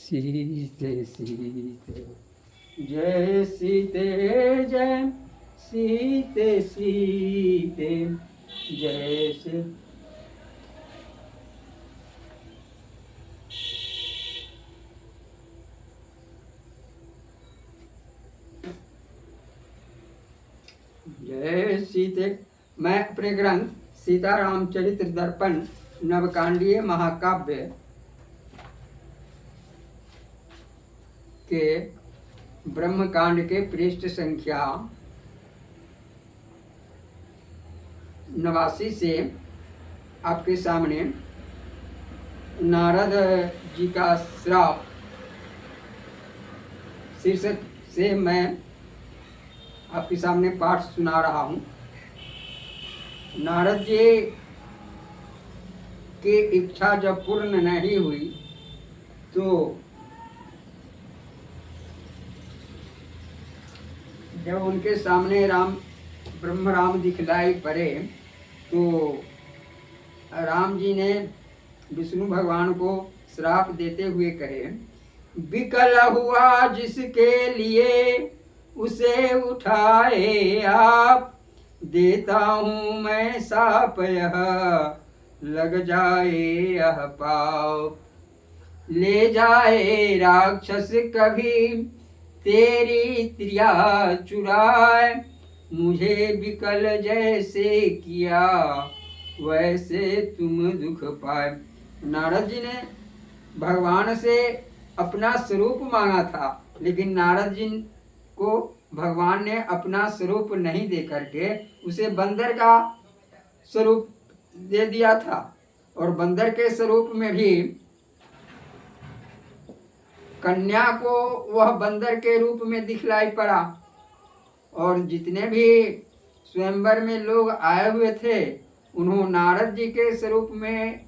सीते सीते जय सीते जय सीते सीते जय से जय सीते। मैं अपने ग्रंथ सीताराम चरित्र दर्पण नवकांडीय महाकाव्य के ब्रह्मकांड के पृष्ठ संख्या 89 से आपके सामने नारद जी का श्राप शीर्षक से मैं आपके सामने पाठ सुना रहा हूँ। नारद जी की इच्छा जब पूर्ण नहीं हुई तो जब उनके सामने ब्रह्म राम दिखलाई पड़े तो राम जी ने विष्णु भगवान को श्राप देते हुए कहे, विकल हुआ जिसके लिए उसे उठाए आप, देता हूँ मैं साप यह लग जाए यह पाप, ले जाए राक्षस कभी तेरी त्रिया चुराए, मुझे विकल जैसे किया वैसे तुम दुख पाए। नारद जी ने भगवान से अपना स्वरूप मांगा था, लेकिन नारद जी को भगवान ने अपना स्वरूप नहीं दे करके उसे बंदर का स्वरूप दे दिया था, और बंदर के स्वरूप में भी कन्या को वह बंदर के रूप में दिखलाई पड़ा, और जितने भी स्वयंवर में लोग आए हुए थे उन्होंने नारद जी के स्वरूप में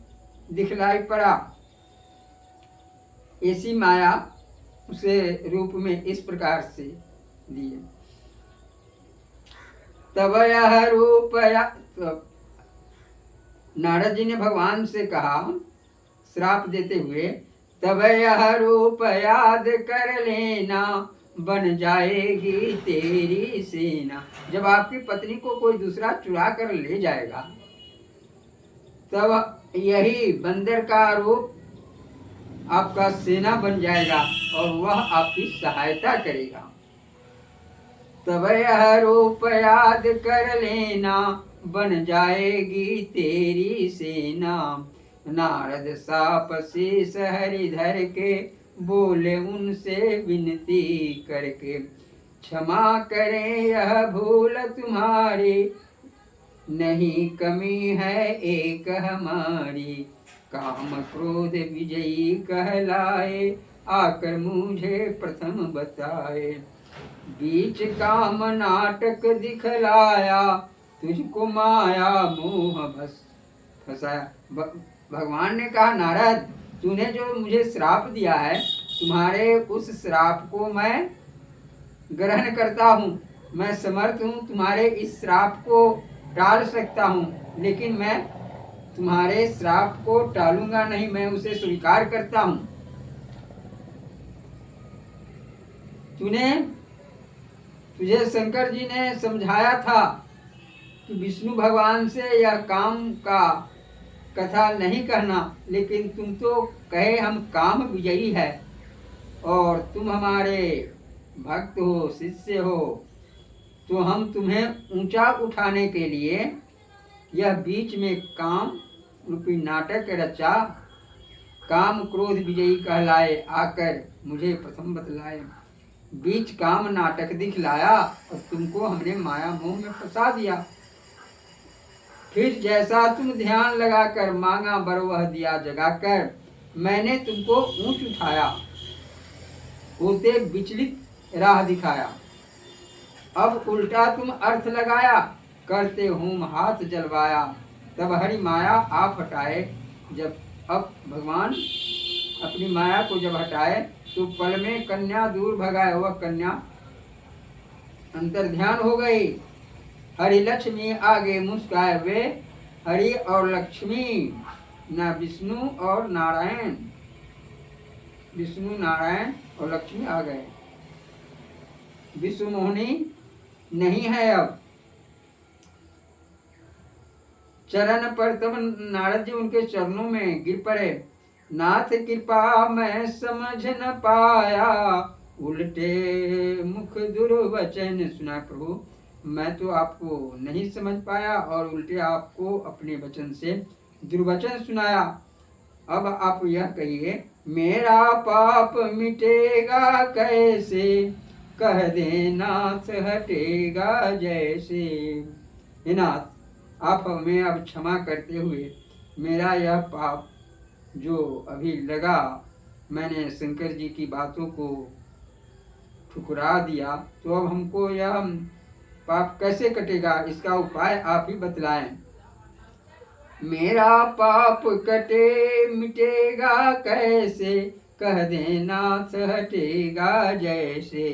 दिखलाई पड़ा। ऐसी माया उसे रूप में इस प्रकार से दिए। तब यह रूप नारद जी ने भगवान से कहा श्राप देते हुए, तब यह रूप याद कर लेना बन जाएगी तेरी सेना। जब आपकी पत्नी को कोई दूसरा चुरा कर ले जाएगा तब यही बंदर का रूप आपका सेना बन जाएगा और वह आपकी सहायता करेगा। तब यह रूप याद कर लेना बन जाएगी तेरी सेना। नारद साप शेष हरिधर के बोले उनसे विनती करके, क्षमा करें यह भूल तुम्हारी, नहीं कमी है एक हमारी, काम क्रोध विजयी कहलाए आकर मुझे प्रथम बताए, बीच काम नाटक दिखलाया तुझको माया मोह बस फंसाया। भगवान ने कहा, नारद तूने जो मुझे श्राप दिया है, तुम्हारे उस श्राप को मैं ग्रहण करता हूँ, मैं समर्थ हूँ, तुम्हारे इस श्राप को टाल सकता हूँ, लेकिन मैं तुम्हारे श्राप को टालूंगा नहीं, मैं उसे स्वीकार करता हूँ। तुझे शंकर जी ने समझाया था कि विष्णु भगवान से यह काम का कथा नहीं कहना, लेकिन तुम तो कहे हम काम विजयी है और तुम हमारे भक्त हो, शिष्य हो, तो हम तुम्हें ऊंचा उठाने के लिए यह बीच में काम रूपी नाटक रचा, काम क्रोध विजयी कहलाए आकर मुझे प्रथम बतलाए, बीच काम नाटक दिखलाया और तुमको हमने माया मोह में फंसा दिया। फिर जैसा तुम ध्यान लगाकर मांगा बर वह दिया जगाकर, मैंने तुमको ऊंच उठाया, होते विचलित राह दिखाया, अब उल्टा तुम अर्थ लगाया, करते होम हाथ जलवाया, तब हरि माया आप हटाए। जब अब भगवान अपनी माया को जब हटाए तो पल में कन्या दूर भगाए, वह कन्या अंतर ध्यान हो गई। हरि लक्ष्मी आगे मुस्काए वे, हरि और लक्ष्मी न विष्णु और नारायण। विष्णु नारायण और लक्ष्मी आ गए। विश्व मोहिनी नहीं है अब। चरण पर तब नारद जी उनके चरणों में गिर पड़े। नाथ कृपा मैं समझ न पाया, उल्टे मुख दुर्वचन सुना। प्रभु मैं तो आपको नहीं समझ पाया और उल्टे आपको अपने वचन से दुर्वचन सुनाया। अब आप यह कहिए, मेरा पाप मिटेगा कैसे, कह दे नाथ हटेगा जैसे। हे नाथ आप हमें अब क्षमा करते हुए मेरा यह पाप जो अभी लगा, मैंने शंकर जी की बातों को ठुकरा दिया, तो अब हमको यह पाप कैसे कटेगा, इसका उपाय आप ही बतलाएं। मेरा पाप कटे मिटेगा कैसे, कह दे नाथ हटेगा जैसे।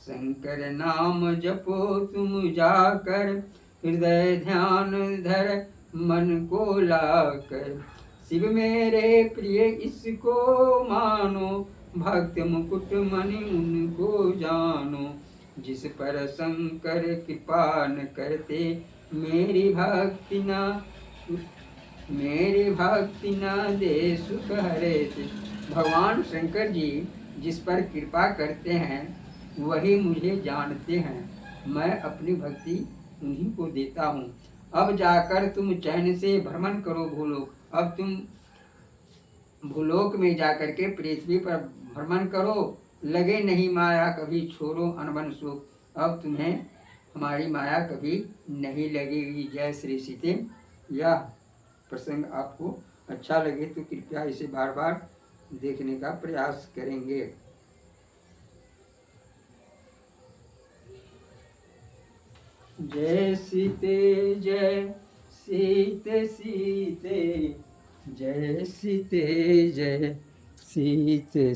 शंकर नाम जपो तुम जाकर, हृदय ध्यान धर मन को लाकर। शिव मेरे प्रिय इसको मानो, भक्त मुकुट मणि उनको जानो। जिस पर शंकर कृपा न करते, मेरी भक्ति न दे सुख हरे थे। भगवान शंकर जी जिस पर कृपा करते हैं वही मुझे जानते हैं, मैं अपनी भक्ति उन्हीं को देता हूँ। अब जाकर तुम चैन से भ्रमण करो भूलोक। अब तुम भूलोक में जाकर के पृथ्वी पर भ्रमण करो, लगे नहीं माया कभी छोड़ो अनबन सुख। अब तुम्हें हमारी माया कभी नहीं लगेगी। जय श्री सीते। यह प्रसंग आपको अच्छा लगे तो कृपया इसे बार बार देखने का प्रयास करेंगे। जय सीते जय सीते सीते, जय सीते जय सीते।